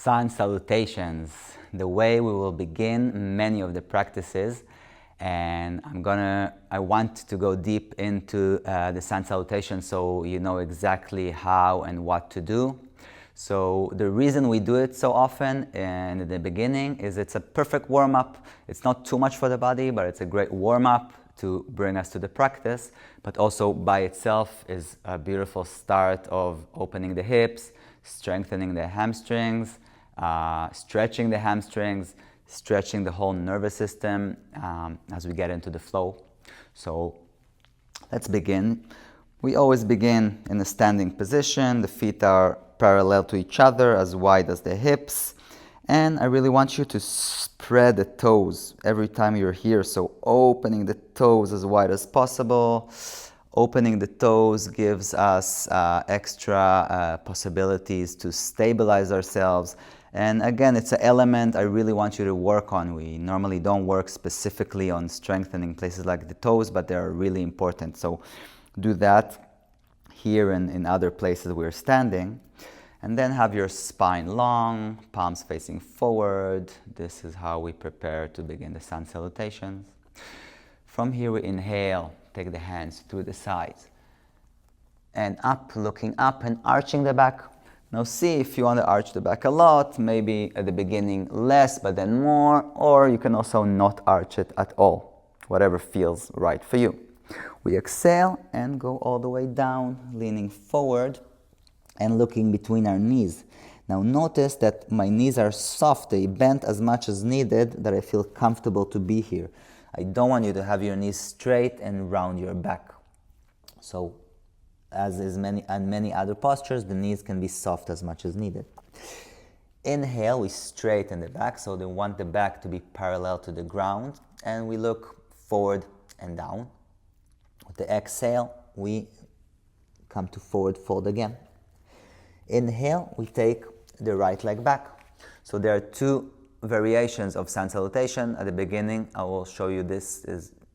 Sun salutations, the way we will begin many of the practices, and I want to go deep into the sun salutation so you know exactly how and what to do. So the reason we do it so often in the beginning is it's a perfect warm-up. It's not too much for the body, but it's a great warm-up to bring us to the practice, but also by itself is a beautiful start of opening the hips, strengthening the hamstrings, stretching the hamstrings, stretching the whole nervous system as we get into the flow. So let's begin. We always begin in a standing position. The feet are parallel to each other, as wide as the hips. And I really want you to spread the toes every time you're here. So opening the toes as wide as possible. Opening the toes gives us extra possibilities to stabilize ourselves. And again, it's an element I really want you to work on. We normally don't work specifically on strengthening places like the toes, but they're really important. So do that here and in other places we're standing. And then have your spine long, palms facing forward. This is how we prepare to begin the sun salutations. From here we inhale, take the hands through the sides. And up, looking up and arching the back. Now see if you want to arch the back a lot, maybe at the beginning less, but then more, or you can also not arch it at all, whatever feels right for you. We exhale and go all the way down, leaning forward and looking between our knees. Now notice that my knees are soft, they bend as much as needed, that I feel comfortable to be here. I don't want you to have your knees straight and round your back. So as is many other postures, the knees can be soft as much as needed. Inhale, we straighten the back, so they want the back to be parallel to the ground, and we look forward and down. With the exhale, we come to forward fold again. Inhale, we take the right leg back. So there are two variations of sun salutation. At the beginning, I will show you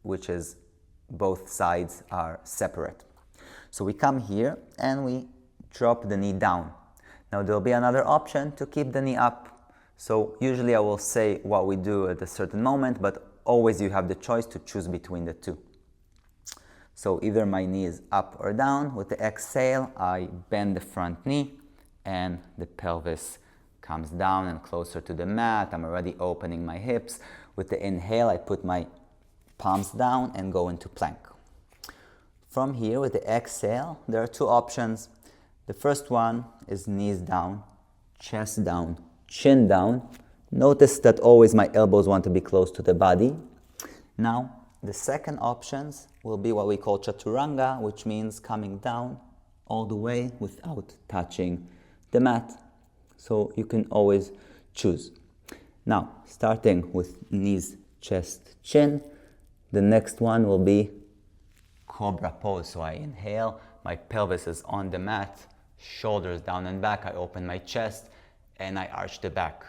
which is both sides are separate. So we come here and we drop the knee down. Now there'll be another option to keep the knee up. So usually I will say what we do at a certain moment, but always you have the choice to choose between the two. So either my knee is up or down. With the exhale, I bend the front knee and the pelvis comes down and closer to the mat. I'm already opening my hips. With the inhale, I put my palms down and go into plank. From here, with the exhale, there are two options. The first one is knees down, chest down, chin down. Notice that always my elbows want to be close to the body. Now, the second options will be what we call chaturanga, which means coming down all the way without touching the mat. So you can always choose. Now, starting with knees, chest, chin, the next one will be cobra pose. So I inhale, my pelvis is on the mat, shoulders down and back, I open my chest and I arch the back.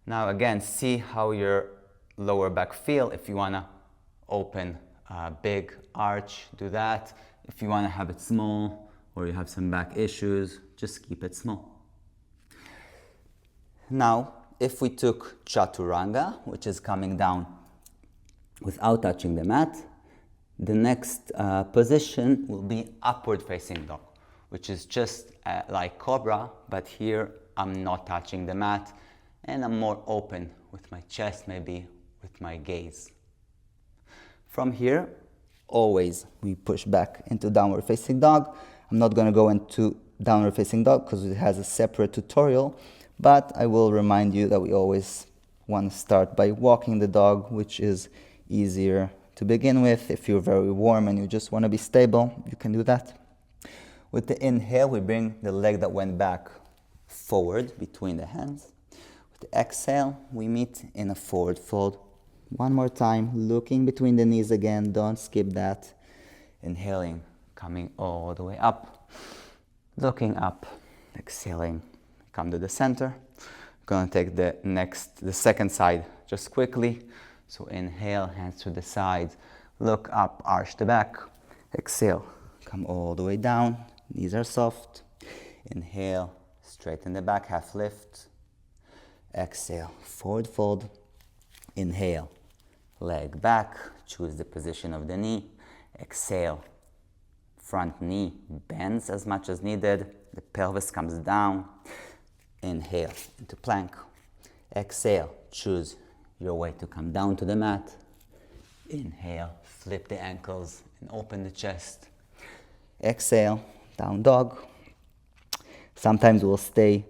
Now again, see how your lower back feel. If you want to open a big arch, do that. If you want to have it small or you have some back issues, just keep it small. Now, if we took chaturanga, which is coming down without touching the mat, the next position will be upward facing dog, which is just like cobra, but here I'm not touching the mat and I'm more open with my chest, maybe with my gaze. From here, always we push back into downward facing dog. I'm not going to go into downward facing dog because it has a separate tutorial, but I will remind you that we always want to start by walking the dog, which is easier to begin with. If you're very warm and you just want to be stable, you can do that. With the inhale, we bring the leg that went back forward between the hands. With the exhale, we meet in a forward fold. One more time, looking between the knees again, don't skip that. Inhaling, coming all the way up, looking up, exhaling, come to the center. I'm going to take the second side just quickly. So inhale, hands to the sides, look up, arch the back, exhale, come all the way down, knees are soft. Inhale, straighten the back, half lift. exhale, forward fold, inhale, leg back, choose the position of the knee, exhale, front knee bends as much as needed, the pelvis comes down, inhale into plank, exhale, choose your way to come down to the mat, inhale, flip the ankles and open the chest, exhale, down dog. Sometimes we'll stay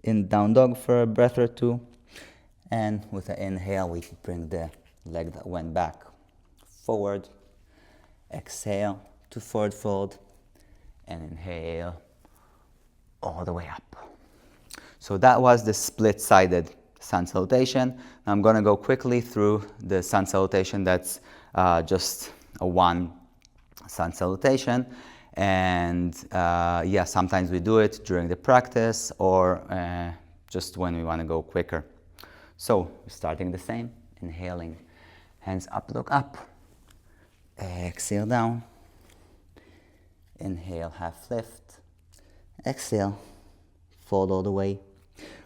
in down dog for a breath or two, and with an inhale we bring the leg that went back forward, exhale to forward fold, and inhale all the way up. So that was the split-sided sun salutation. Now I'm going to go quickly through the sun salutation that's just a one sun salutation. And yeah, sometimes we do it during the practice or just when we want to go quicker. So starting the same, inhaling, hands up, look up, exhale down, inhale, half lift, exhale, fold all the way.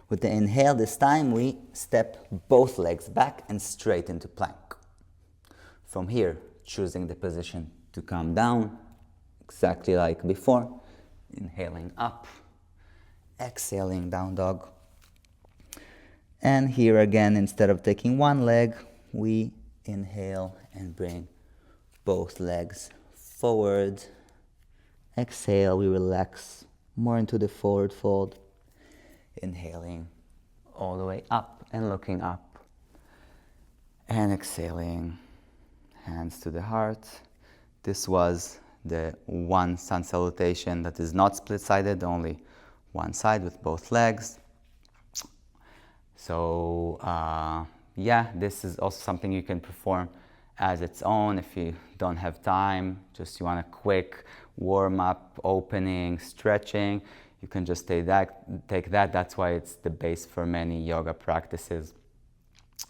With the inhale this time we step both legs back and straight into plank. From here, choosing the position to come down, exactly like before, inhaling up, exhaling down dog. And here again, instead of taking one leg, we inhale and bring both legs forward. Exhale, we relax more into the forward fold. Inhaling all the way up and looking up. And exhaling, hands to the heart. This was the one sun salutation that is not split-sided, only one side with both legs. So yeah, this is also something you can perform as its own if you don't have time, just you want a quick warm-up, opening, stretching. You can just take that. That's why it's the base for many yoga practices.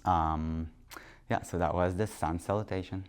Yeah, so that was the sun salutation.